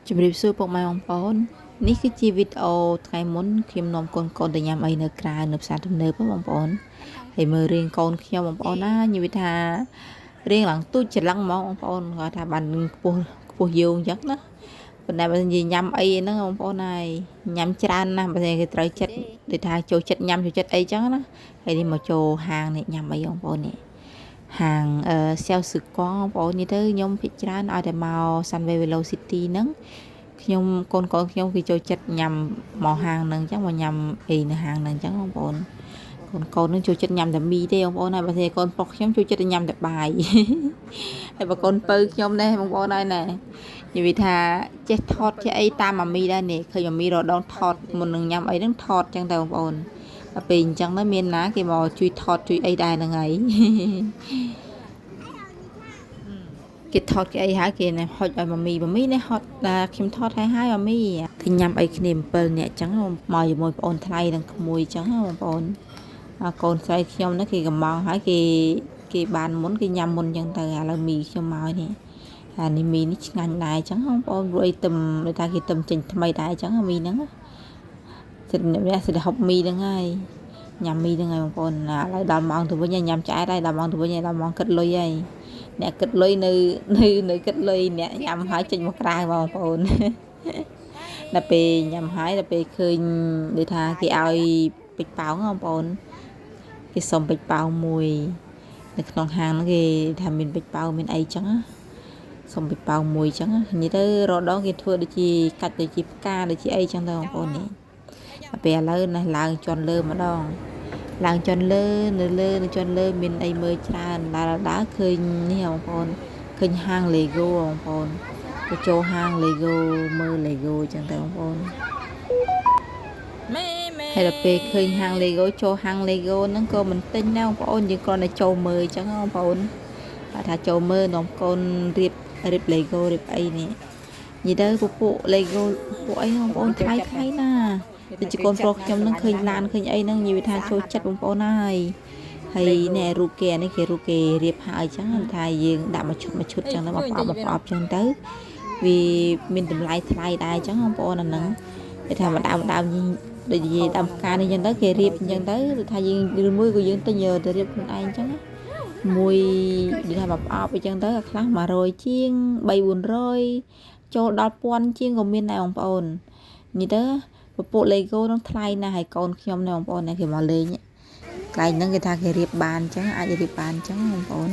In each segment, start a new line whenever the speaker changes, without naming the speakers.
ជំរាបសួរពុកម៉ែបងប្អូននេះគឺជាវីដេអូថ្ងៃមុនខ្ញុំនាំកូនទៅញ៉ាំអីនៅក្រៅនៅផ្សារទំនើបបងប្អូនហើយមើលរៀងកូនខ្ញុំបងប្អូនណានិយាយថារៀងឡើងទូចច្រឡឹងហ្មងបងប្អូនគាត់ថាបានខ្ពស់យោងអញ្ចឹងណាប៉ុន្តែបើនិយាយញ៉ាំអីហ្នឹងបងប្អូនហើយញ៉ាំច្រើនណាស់បើគេត្រូវចិត្តដូចថាចូលចិត្តញ៉ាំចូលចិត្តអីអញ្ចឹងណាហើយនេះមកចូលហាងនេះញ៉ាំអីបងប្អូននេះហាងសែវស៊ឺកងបងប្អូននេះទៅខ្ញុំភិកច្រើនឲ្យតែមក Sunway Velocity ហ្នឹងខ្ញុំកូនខ្ញុំគេចូលចិត្តញ៉ាំមកហាងហ្នឹងអញ្ចឹងមកញ៉ាំអីនៅហាងហ្នឹងអញ្ចឹងបងប្អូនកូននឹងចូលចិត្តញ៉ាំតែមីទេបងប្អូនហើយបើតែកូនប្រុសខ្ញុំចូលចិត្តញ៉ាំតែបាយហើយបើកូនពៅខ្ញុំដែរបងប្អូនហើយណែនិយាយថាចេះថតចេះអីតាមម៉ាមីដែរនេះឃើញម៉ាមីរដងថតមុននឹងញ៉ាំអីហ្នឹងថតអញ្ចឹងតែបងប្អូនដល់ពេលអញ្ចឹងទៅមានណាគេមកជួយថតជួយអីដែរហ្នឹងហើយគេថតគេអីហើយគេហុចឲ្យម៉ាមីនេះហត់ខ្ញុំថតឲ្យម៉ាមីគេញ៉ាំអីគ្នា7នាក់អញ្ចឹងមកជាមួយប្អូនថ្លៃនិងក្មួយអញ្ចឹងបងប្អូនកូនស្រីខ្ញុំនេះគេកំងហើយគេបានមុនគេញ៉ាំមុនអញ្ចឹងទៅឥឡូវមីខ្ញុំមកនេះហើយនេះមីនេះឆ្ងាញ់ដែរអញ្ចឹងបងប្អូនព្រោះអីទឹមដូចថាគេទឹមចេញថ្មីដែរអញ្ចឹងមីហ្នឹងចិត្តអ្នកសិតហូបមីហ្នឹងហើយញ៉ាំមីហ្នឹងហើយបងប្អូនឥឡូវដល់ម៉ោងទៅវិញញ៉ាំឆ្អែតហើយដល់ម៉ោងទៅវិញដល់ម៉ោងគិតលុយហើយអ្នកគិតលុយនៅគិតលុយអ្នកញ៉ាំហើយចេញមកក្រៅបងប្អូនដល់ពេលញ៉ាំហើយដល់ពេលឃើញដូចថាគេឲ្យពេជ្រប៉ោងបងប្អូនគេសុំពេជ្រប៉ោងមួយនៅក្នុងហាងហ្នឹងគេថាមានពេជ្រប៉ោងមានអីចឹងសុំពេជ្រប៉ោងមួយចឹងនិយាយទៅរដងគេធ្វើដូចជាកាច់ដូចជាផ្កាដូចជាអីចឹងទៅបងប្អូននេះដល់ពេលឥឡូវណាឡើងជន់លើម្ដងឡើងជន់លើនៅជន់លើមានអីមើលច្រើនដើរឃើញនេះបងប្អូនឃើញហាង Lego បងប្អូនទៅចូលហាង Lego មើល Lego ចឹងទៅបងប្អូនហើយដល់ពេលឃើញហាង Lego ចូលហាង Lego ហ្នឹងក៏មិនទិញដែរបងប្អូនយើងគ្រាន់តែចូលមើលចឹងបងប្អូនថាចូលមើលនាំកូនរៀប Lego រៀបអីនេះនិយាយទៅពពួក Lego ពួកអីបងប្អូនថ្លៃណាដូចជាកូនប្រុសខ្ញុំនឹងឃើញឡានឃើញអីហ្នឹងនិយាយថាចូលចិត្តបងប្អូនហើយនេះរូបគេនេះគេរូបគេរៀបហើយចឹងថាយើងដាក់មួយឈុតចឹងទៅមកប្រអប់ចឹងទៅវាមានតម្លៃថ្លៃដែរចឹងបងប្អូនអាហ្នឹងគេថាមកដើមដូចនិយាយតាមការនេះចឹងទៅគេរៀបចឹងទៅថាយើងឬមួយក៏យើងទិញទៅរៀបខ្លួនឯងចឹងមួយនិយាយថាមកប្រអប់អីចឹងទៅខ្លះ100ជាង300-400ចូលដល់1000ជាងក៏មានដែរបងប្អូននិយាយទៅពពួក Lego នឹងថ្លៃណាស់ហើយកូនខ្ញុំនេះបងប្អូនគេមកលេងកន្លែងហ្នឹងគេថាគេរៀបបានអញ្ចឹងអាចរៀបបានអញ្ចឹងបងប្អូន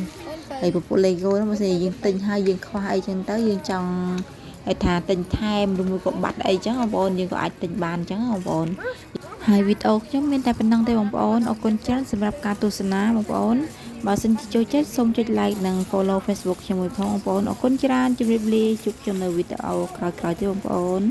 ហើយពពួក Lego ហ្នឹងបើសិនជាយើងទិញហើយយើងខ្វះអីចឹងទៅយើងចង់ឲ្យថាទិញថែមឬមួយក៏បាត់អីចឹងបងប្អូនយើងក៏អាចទិញបានអញ្ចឹងបងប្អូនហើយវីដេអូខ្ញុំមានតែប៉ុណ្្នឹងទេបងប្អូនអរគុណច្រើនសម្រាប់ការទស្សនាបងប្អូនបើសិនជាចូលចិត្តសូមចុច like និង follow Facebook ខ្ញុំមួយផងបងប្អូនអរគុណច្រើនជម្រាបលាជួបជុំនៅវីដេអូក្រោយៗទៀតបងប្អូន